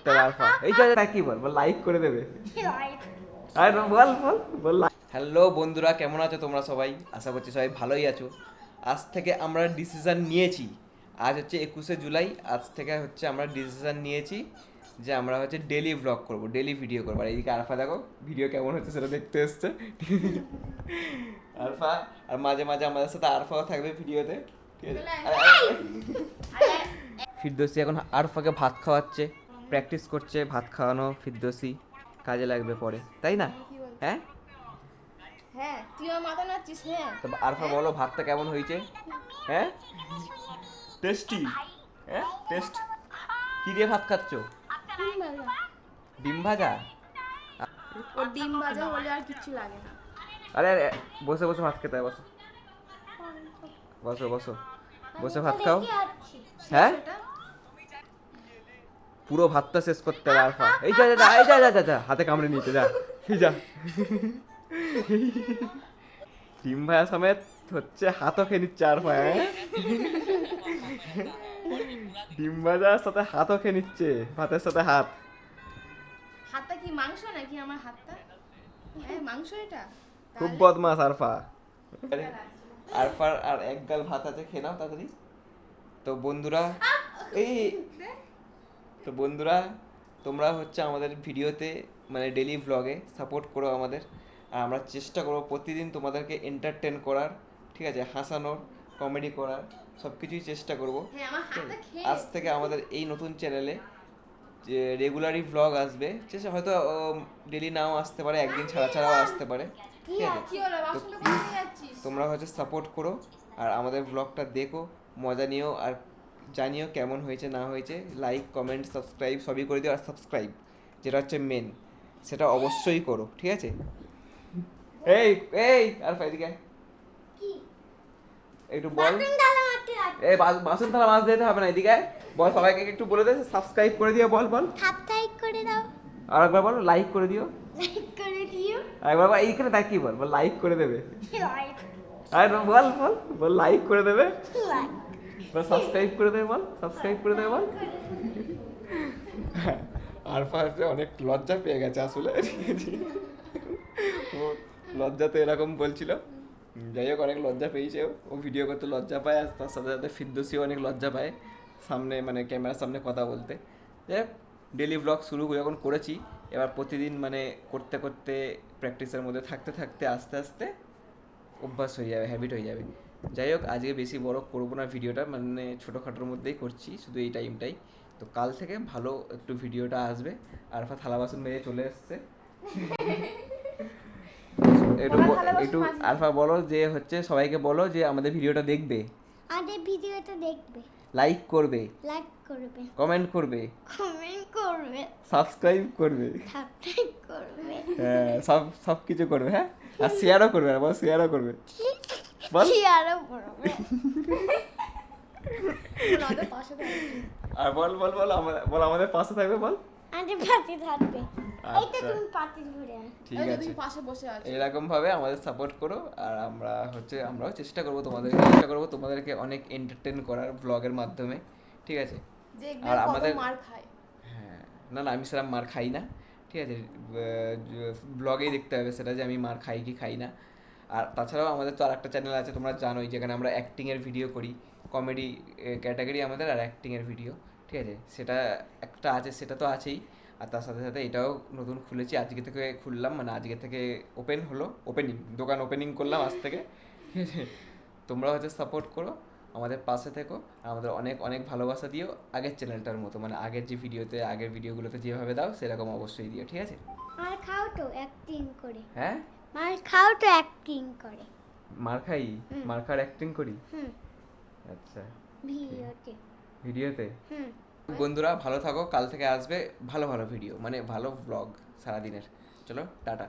করতে হবে আলফা। এই যে কি বল লাইক করে দেবে। আর বল বল বল। হ্যালো বন্ধুরা, কেমন আছো তোমরা সবাই? আশা করছি সবাই ভালোই আছো। আজ থেকে আমরা ডিসিশন নিয়েছি, আজ হচ্ছে 21শে জুলাই, আজ থেকে হচ্ছে আমরা ডিসিশন নিয়েছি যে আমরা হচ্ছে ডেলি ব্লগ করব, ডেলি ভিডিও করবো। আর এইদিকে আলফা দেখো ভিডিও কেমন হচ্ছে সেটা দেখতে এসছে আলফা। আর মাঝে মাঝে আমাদের সাথে আলফাও থাকবে ভিডিওতে, ঠিক আছে? ফিরদৌসি এখন আরফাকে ভাত খাওয়াচ্ছে, প্র্যাকটিস করছে ভাত খাওয়ানো। ফিরদৌসি কাজে লাগবে পরে, তাই না? হ্যাঁ হ্যাঁ, তুই আমার মাথা নাড়ছিস। হ্যাঁ, তো আরফা বলো ভাতটা কেমন হয়েছে? হ্যাঁ টেস্টি। হ্যাঁ টেস্ট। কি দিয়ে ভাত খাচ্ছো? ডিম ভাজা। ও ডিম ভাজা হলে আর কিছু লাগে না। আরে আরে বসে বসে ভাত খেতে হয়, বসো বসো বসো বসে ভাত খাও। হ্যাঁ পুরো ভাতটা শেষ করতে হবে আলফা। এই যা যা এই যা যা যা যা, হাতে কামড়ে নিয়েছে, যা এই যা। ডিম ভাজা সমেত হচ্ছে হাতও খেয়ে নিচ্ছে আলফা। হ্যাঁ ডিম ভাজার সাথে হাতও খেয়ে নিচ্ছে, ভাতের সাথে হাত। হাতটা কি মাংস নাকি আমার হাতটা? হ্যাঁ মাংস এটা। খুব বদমাস আরফা। আরফার আর এক গাল ভাত আছে, খেয়ে নাও তাড়াতাড়ি। তো বন্ধুরা এই তো বন্ধুরা তোমরা হচ্ছে আমাদের ভিডিওতে মানে ডেলি ভ্লগে সাপোর্ট করো আমাদের। আর আমরা চেষ্টা করবো প্রতিদিন তোমাদেরকে এন্টারটেন করার, ঠিক আছে, হাসানোর, কমেডি করার, সব কিছুই চেষ্টা করবো। হ্যাঁ, আমার হাতটা খেয়ে আজ থেকে আমাদের এই নতুন চ্যানেলে যে রেগুলারই ভ্লগ আসবে, চেষ্টা হয়তো ডেলি নাও আসতে পারে, একদিন ছাড়া ছাড়াও আসতে পারে, ঠিক আছে? কি হলো, তো বাসনটা প্লিজ কোথায় যাচ্ছিস? তোমরা হচ্ছে সাপোর্ট করো আর আমাদের ব্লগটা দেখো, মজা নিও, আর জানিও কেমন হয়েছে না হয়েছে। লাইক কমেন্ট সাবস্ক্রাইব সবই করে দিও। আর সাবস্ক্রাইব যেটা হচ্ছে মেন, সেটা অবশ্যই করো, ঠিক আছে? এই এই আর এদিকে একটু বল। এই বাসন থালা মাছ দিতে হবে না, এদিকে বল, সবাইকে একটু বলে দে সাবস্ক্রাইব করে দিও। বল বল সাবস্ক্রাইব করে দাও, আর একবার বল লাইক করে দিও। লাইক করে দিও, আর একবার বল, এইখানে তাই কি বল লাইক করে দেবে। লাইক আর বল বল বল লাইক করে দেবে, লাইক বল সাবস্ক্রাইব করে দেবে, বল সাবস্ক্রাইব করে দেবে বল। আর ফার্স্টে অনেক লজ্জা পেয়ে গেছে আসলে, ও লজ্জাতে এরকম বলছিল। যাই হোক অনেক লজ্জা পেয়েছে, ও ভিডিও করতে লজ্জা পায়, আর তার সাথে সাথে ফিরদৌসিও অনেক লজ্জা পায় সামনে মানে ক্যামেরার সামনে কথা বলতে। যাই হোক ডেলি ব্লগ শুরু যখন করেছি, এবার প্রতিদিন মানে করতে করতে প্র্যাকটিসের মধ্যে থাকতে থাকতে আস্তে আস্তে অভ্যাস হয়ে যাবে, হ্যাবিট হয়ে যাবে। যাই হোক আজকে বেশি বড় করবো না ভিডিওটা, মানে ছোটোখাটোর মধ্যেই করছি শুধু এই টাইমটাই। তো কাল থেকে ভালো একটু ভিডিওটা আসবে। আরফা থালা বাসন মেজে চলে এসছে। একটু আলফা বলো যে হচ্ছে সবাইকে বলো যে আমাদের ভিডিওটা দেখবে, আমাদের ভিডিওটা দেখবে, লাইক করবে, লাইক করবে, কমেন্ট করবে, কমেন্ট করবে, সাবস্ক্রাইব করবে, সাবস্ক্রাইব করবে, হ্যাঁ সব সব কিছু করবে। হ্যাঁ আর শেয়ারও করবে, আর বল শেয়ারও করবে, বল শেয়ারও করবে। আমাদের পাশে থাকবে। আর বল বল বল বল আমাদের পাশে থাকবে, বল। আমাদের পাতি থাকবে, এইটা আচ্ছা তুমি পাতি ধরে আনো। ঠিক এই তো আছে, তুমি পাশে বসে আছো। এরকম ভাবে আমাদের সাপোর্ট করো। আর আমরাও চেষ্টা করবো তোমাদেরকে অনেক এন্টারটেন করার ব্লগের মাধ্যমে, ঠিক আছে? দেখবে আর কত আমাদের মার খায়। হ্যাঁ না না আমি সেরকম মার খাই না, ঠিক আছে? ব্লগেই দেখতে হবে সেটা যে আমি মার খাই কি খাই না। আর তাছাড়াও আমাদের তো আরেকটা চ্যানেল আছে তোমরা জানোই, যেখানে আমরা অ্যাক্টিংয়ের ভিডিও করি, কমেডি ক্যাটাগরি আমাদের, আর অ্যাক্টিংয়ের ভিডিও, ঠিক আছে? সেটা একটা আছে, সেটা তো আছেই। আর তার সাথে সাথে এটাও নতুন খুলেছি, আজকে থেকে খুললাম, মানে আজকে থেকে দোকান ওপেনিং করলাম আজ থেকে, ঠিক আছে? তোমরা হচ্ছে সাপোর্ট করো, আমাদের পাশে থেকো, আর আমাদের অনেক অনেক ভালোবাসা দিও আগের চ্যানেলটার মতো, মানে আগের যে আগের ভিডিওগুলোতে যেভাবে দাও সেরকম অবশ্যই দিও, ঠিক আছে? মার খাও তো অ্যাক্টিং করে, হ্যাঁ মার খাও তো অ্যাক্টিং করে। মার খাই, মার খাওয়ার অ্যাক্টিং করি। হুম, আচ্ছা ভিডিওতে। হুম, বন্ধুরা ভালো থাকো, কাল থেকে আসবে ভালো ভালো ভিডিও, মানে ভালো ব্লগ সারাদিনের। চলো টাটা।